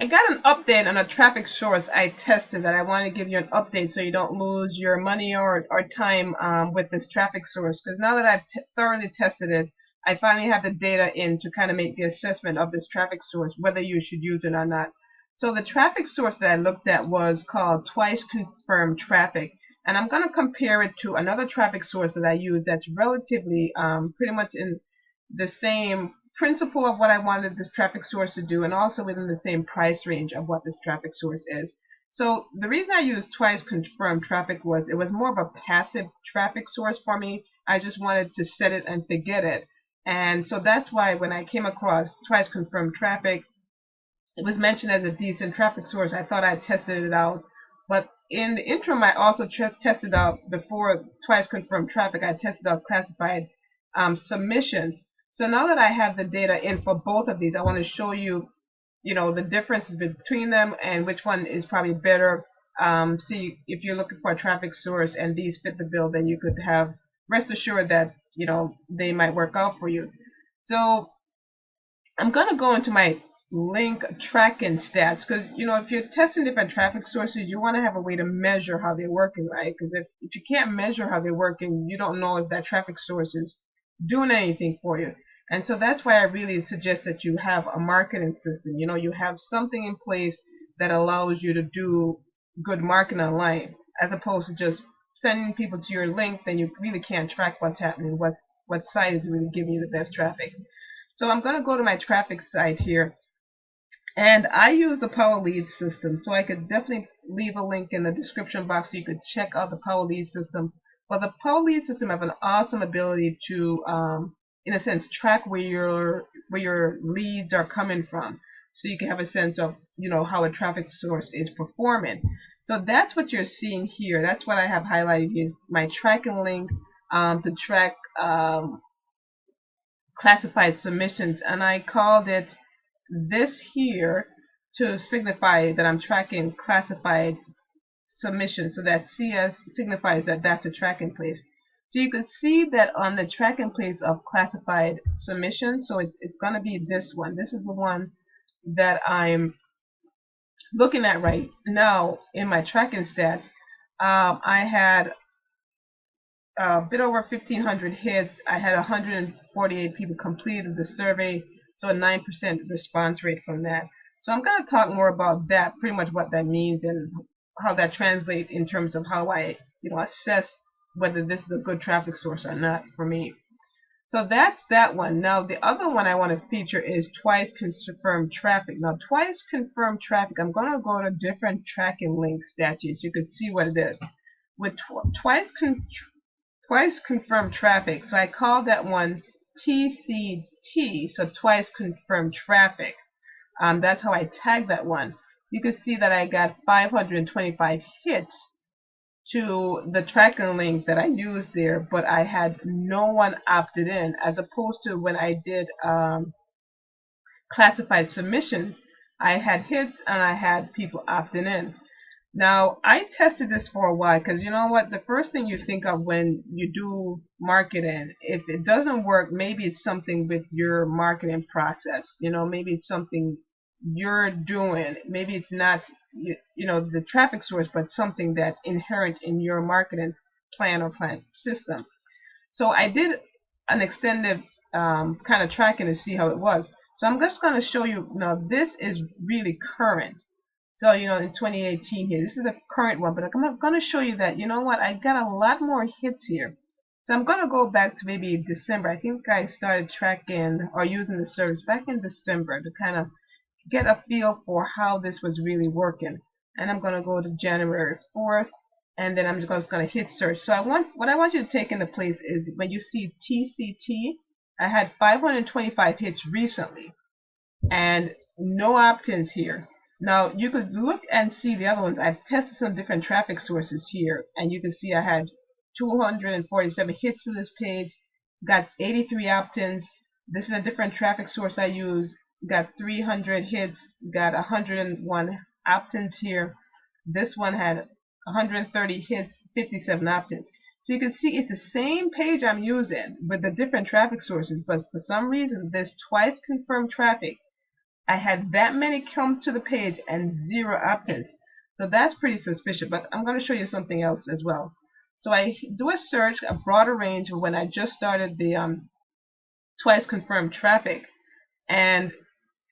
I got an update on a traffic source I tested that I want to give you an update so you don't lose your money or time with this traffic source. Because now that I've thoroughly tested it, I finally have the data in to kind of make the assessment of this traffic source, whether you should use it or not. So the traffic source that I looked at was called twice confirmed traffic. And I'm going to compare it to another traffic source that I use that's relatively pretty much in the same principle of what I wanted this traffic source to do, and also within the same price range of what this traffic source is. So the reason I used twice confirmed traffic was it was more of a passive traffic source for me. I just wanted to set it and forget it. And so that's why when I came across twice confirmed traffic, it was mentioned as a decent traffic source. I thought I tested it out. But in the interim, I also tested out, before twice confirmed traffic, I tested out classified submissions. So now that I have the data in for both of these, I want to show you, the differences between them and which one is probably better. See, if you're looking for a traffic source and these fit the bill, then you could have rest assured that, they might work out for you. So I'm going to go into my link tracking stats because, if you're testing different traffic sources, you want to have a way to measure how they're working, right? Because if you can't measure how they're working, you don't know if that traffic source is doing anything for you. And so that's why I really suggest that you have a marketing system. You have something in place that allows you to do good marketing online, as opposed to just sending people to your link. Then you really can't track what's happening, what site is really giving you the best traffic. So I'm going to go to my traffic site here, and I use the Power Lead system. So I could definitely leave a link in the description box so you could check out the Power Lead system. But the Power Lead system has an awesome ability to, in a sense, track where your leads are coming from, so you can have a sense of, how a traffic source is performing. So that's what you're seeing here. That's what I have highlighted here, my tracking link to track classified submissions, and I called it this here to signify that I'm tracking classified submissions. So that CS signifies that that's a tracking place. So you can see that on the tracking place of classified submissions, so it's going to be this one. This is the one that I'm looking at right now in my tracking stats. I had a bit over 1,500 hits. I had 148 people completed the survey, so a 9% response rate from that. So I'm going to talk more about that, pretty much what that means and how that translates in terms of how I, assess whether this is a good traffic source or not for me. So that's that one. Now the other one I want to feature is twice confirmed traffic. Now twice confirmed traffic, I'm going to go to different tracking link statutes. You can see what it is. With twice confirmed traffic, so I call that one TCT, so twice confirmed traffic. That's how I tag that one. You can see that I got 525 hits to the tracking link that I used there, but I had no one opted in, as opposed to when I did classified submissions. I had hits and I had people opting in. Now, I tested this for a while because, you know what, the first thing you think of when you do marketing, if it doesn't work, maybe it's something with your marketing process. Maybe it's something you're doing. Maybe it's not, the traffic source, but something that's inherent in your marketing plan or plan system. So I did an extended kind of tracking to see how it was. So I'm just going to show you, now this is really current. So, in 2018 here, this is the current one, but I'm going to show you that, you know what, I got a lot more hits here. So I'm going to go back to maybe December. I think I started tracking or using the service back in December to kind of get a feel for how this was really working. And I'm going to go to January 4th, and then I'm just going to hit search. So what I want you to take into place is when you see TCT, I had 525 hits recently, and no opt-ins here. Now, you could look and see the other ones. I've tested some different traffic sources here, and you can see I had 247 hits to this page, got 83 opt-ins. This is a different traffic source I use, got 300 hits, got 101 opt-ins here. This one had 130 hits, 57 opt-ins. So you can see it's the same page I'm using with the different traffic sources, but for some reason, there's twice confirmed traffic I had that many come to the page and 0 opt-ins. So that's pretty suspicious, but I'm going to show you something else as well. So I do a search, a broader range when I just started the twice confirmed traffic, and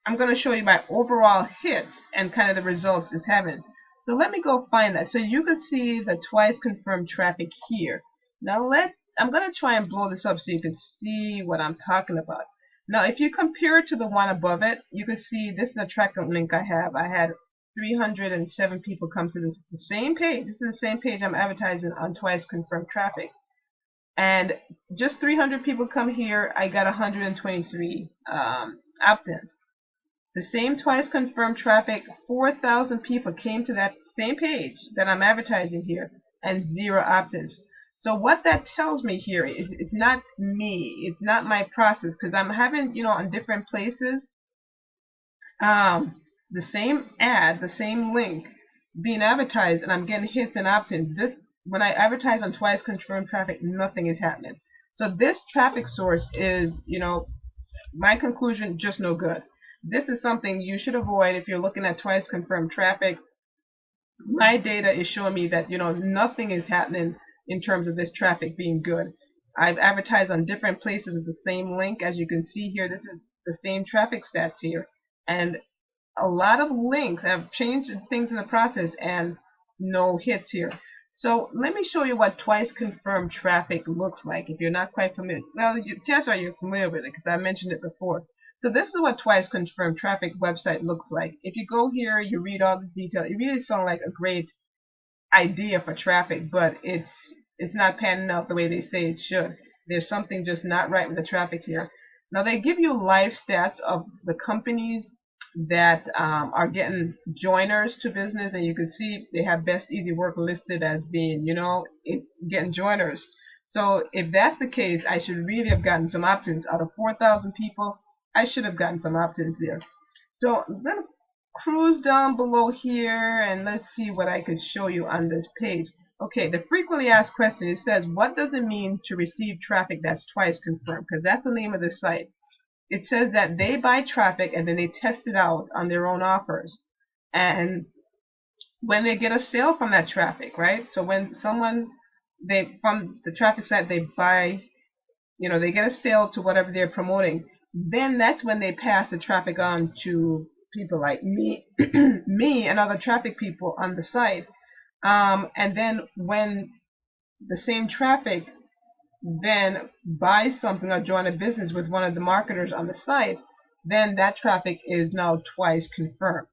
I'm going to show you my overall hits and kind of the results it's having. So let me go find that. So you can see the twice confirmed traffic here. Now I'm going to try and blow this up so you can see what I'm talking about. Now if you compare it to the one above it, you can see this is a tracking link I have. I had 307 people come to the same page. This is the same page I'm advertising on twice confirmed traffic. And just 300 people come here, I got 123 opt-ins. The same twice confirmed traffic, 4,000 people came to that same page that I'm advertising here, and 0 opt-ins. So what that tells me here is it's not me, it's not my process, because I'm having, on different places, the same ad, the same link being advertised, and I'm getting hits and opt-ins. When I advertise on twice confirmed traffic, nothing is happening. So this traffic source is, my conclusion, just no good. This is something you should avoid if you're looking at twice confirmed traffic. My data is showing me that, nothing is happening in terms of this traffic being good. I've advertised on different places with the same link. As you can see here, this is the same traffic stats here. And a lot of links have changed things in the process and no hits here. So let me show you what twice confirmed traffic looks like if you're not quite familiar. Well, chances are you're familiar with it because I mentioned it before. So this is what twice confirmed traffic website looks like. If you go here, you read all the details. It really sounds like a great idea for traffic, but it's not panning out the way they say it should. There's something just not right with the traffic here. Now they give you live stats of the companies that are getting joiners to business, and you can see they have Best Easy Work listed as being, it's getting joiners. So if that's the case, I should really have gotten some opt-ins. Out of 4,000 people, I should have gotten some opt-ins there. So I'm going to cruise down below here and let's see what I could show you on this page. Okay, the frequently asked question, it says, what does it mean to receive traffic that's twice confirmed? Because that's the name of the site. It says that they buy traffic and then they test it out on their own offers. And when they get a sale from that traffic, right? So when from the traffic site, they buy, they get a sale to whatever they're promoting, then that's when they pass the traffic on to people like me, me and other traffic people on the site. And then when the same traffic then buy something or join a business with one of the marketers on the site, then that traffic is now twice confirmed.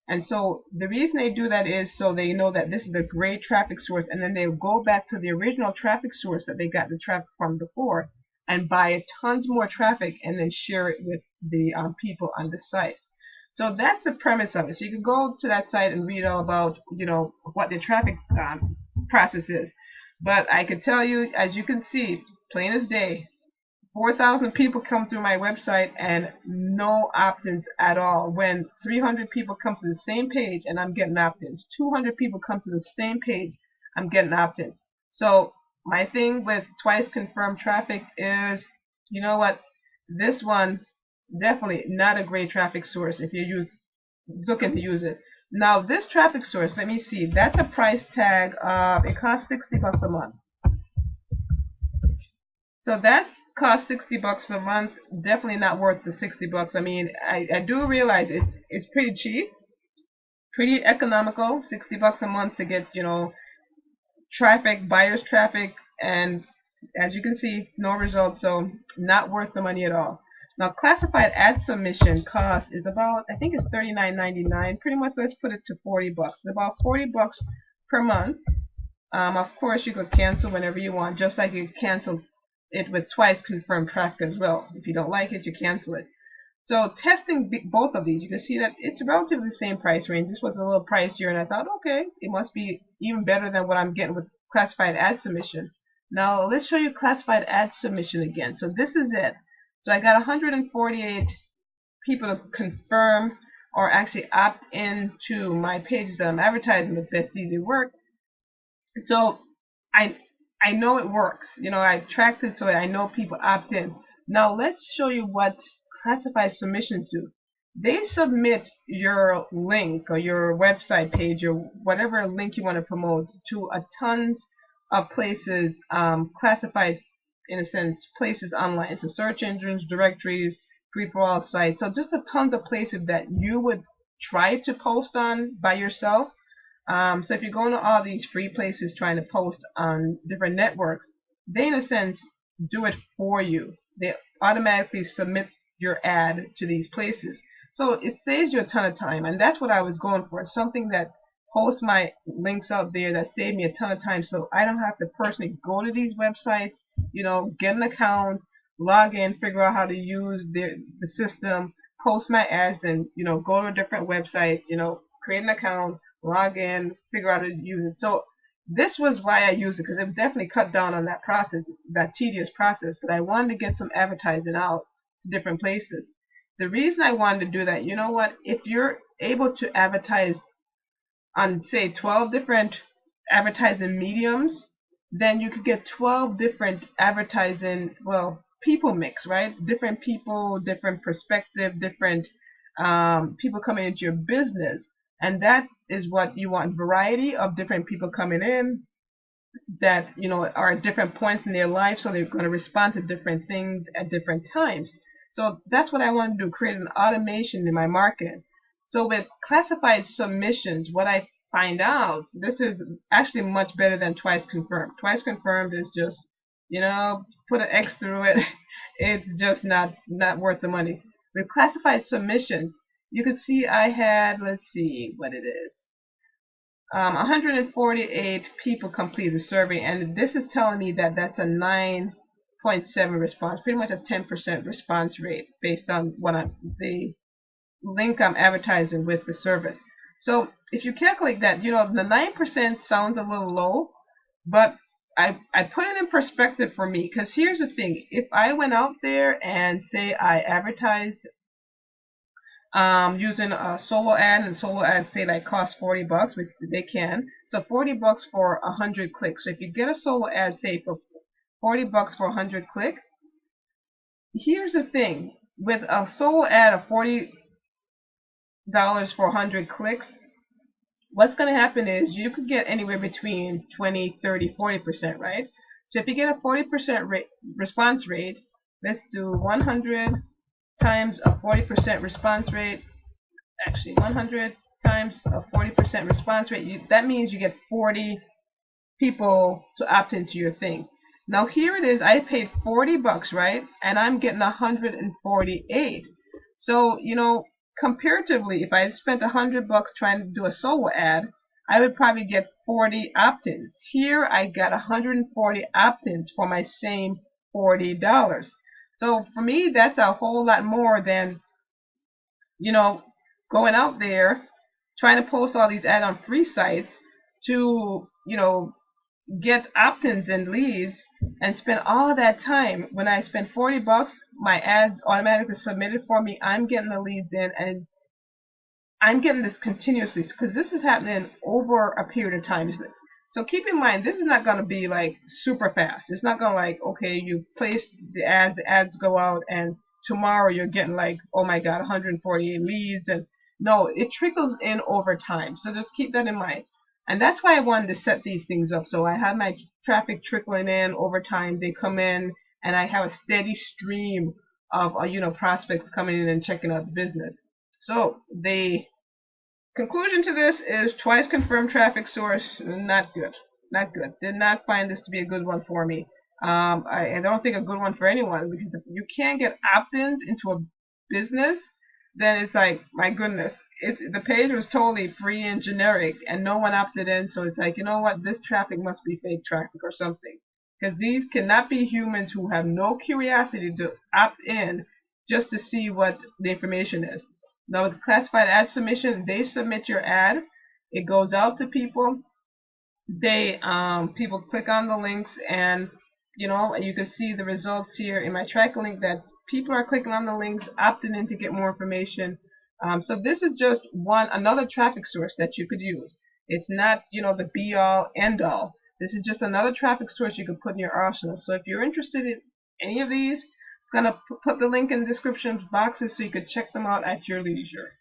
And so the reason they do that is so they know that this is a great traffic source, and then they'll go back to the original traffic source that they got the traffic from before and buy tons more traffic and then share it with the people on the site. So that's the premise of it. So you can go to that site and read all about, what the traffic process is. But I could tell you, as you can see, plain as day, 4,000 people come through my website and no opt-ins at all. When 300 people come to the same page and I'm getting opt-ins, 200 people come to the same page, I'm getting opt-ins. So my thing with twice confirmed traffic is, you know what, this one definitely not a great traffic source if you're looking to use it. Now this traffic source, let me see, that's a price tag of, it costs $60 a month. So that costs $60 per month, definitely not worth the $60. I mean, I do realize it's pretty cheap, pretty economical, $60 a month to get, traffic, buyers traffic, and as you can see, no results, so not worth the money at all. Now, classified ad submission cost is about, I think it's $39.99. Pretty much, let's put it to $40. It's about $40 per month. Of course, you could cancel whenever you want, just like you cancel it with twice confirmed traffic as well. If you don't like it, you cancel it. So testing both of these, you can see that it's relatively the same price range. This was a little pricier, and I thought, okay, it must be even better than what I'm getting with classified ad submission. Now, let's show you classified ad submission again. So this is it. So I got 148 people to confirm or actually opt into my pages that I'm advertising with Best Easy Work. So I know it works. I tracked it so I know people opt in. Now let's show you what classified submissions do. they submit your link or your website page or whatever link you want to promote to a tons of places, classified in a sense places online. So search engines, directories, free for all sites. So just a tons of places that you would try to post on by yourself. So if you're going to all these free places trying to post on different networks, they in a sense do it for you. They automatically submit your ad to these places. So it saves you a ton of time, and that's what I was going for. Something that posts my links out there that saved me a ton of time, so I don't have to personally go to these websites, get an account, log in, figure out how to use the system, post my ads, and go to a different website, create an account, log in, figure out how to use it. So this was why I used it, because it definitely cut down on that process, that tedious process. But I wanted to get some advertising out to different places. The reason I wanted to do that, you know what? If you're able to advertise on, say, 12 different advertising mediums, then you could get 12 different advertising, well, people mix, right? Different people, different perspective, different people coming into your business. And that is what you want, variety of different people coming in that are at different points in their life, so they're going to respond to different things at different times. So that's what I want to do, create an automation in my marketing. So with classified submissions, what I find out, this is actually much better than twice confirmed. Twice confirmed is just, put an X through it. It's just not worth the money. With classified submissions, you can see I had, let's see what it is. 148 people completed the survey, and this is telling me that that's a 9.7 response, pretty much a 10% response rate based on the link I'm advertising with the service. So if you calculate that, the 9% sounds a little low, but I put it in perspective for me, because here's the thing: if I went out there and say I advertised using a solo ad, and solo ads say like cost $40, which they can. So $40 for 100 clicks. So if you get a solo ad, say for $40 for 100 clicks, here's the thing: with a solo ad of $40 for 100 clicks, what's going to happen is you could get anywhere between 20, 30, 40%, right? So if you get a 40% response rate, let's do 100 times a 40% response rate. Actually, 100 times a 40% response rate, that means you get 40 people to opt into your thing. Now here it is, I paid $40, right? And I'm getting 148. So, comparatively, if I had spent $100 trying to do a solo ad, I would probably get 40 opt-ins. Here I got 140 opt-ins for my same $40. So for me, that's a whole lot more than, going out there trying to post all these add-on free sites to, get opt-ins and leads and spend all that time. When I spend $40, my ads automatically submitted for me. I'm getting the leads in, and I'm getting this continuously, because this is happening over a period of time. So keep in mind, this is not going to be like super fast. It's not going to like, okay, you place the ads go out, and tomorrow you're getting like, oh my God, 148 leads. And no, it trickles in over time. So just keep that in mind. And that's why I wanted to set these things up. So I have my traffic trickling in over time. They come in, and I have a steady stream of prospects coming in and checking out the business. So the conclusion to this is twice confirmed traffic source, not good. Not good. Did not find this to be a good one for me. I don't think a good one for anyone, because if you can't get opt-ins into a business, then it's like, my goodness, the page was totally free and generic, and no one opted in. So it's like, you know what, this traffic must be fake traffic or something, because these cannot be humans who have no curiosity to opt in just to see what the information is. Now with classified ad submission, they submit your ad, it goes out to people. People click on the links, and you can see the results here in my tracker link that people are clicking on the links, opting in to get more information. So this is just another traffic source that you could use. It's not the be all end all. This is just another traffic source you could put in your arsenal. So if you're interested in any of these, Gonna put the link in the description boxes so you could check them out at your leisure.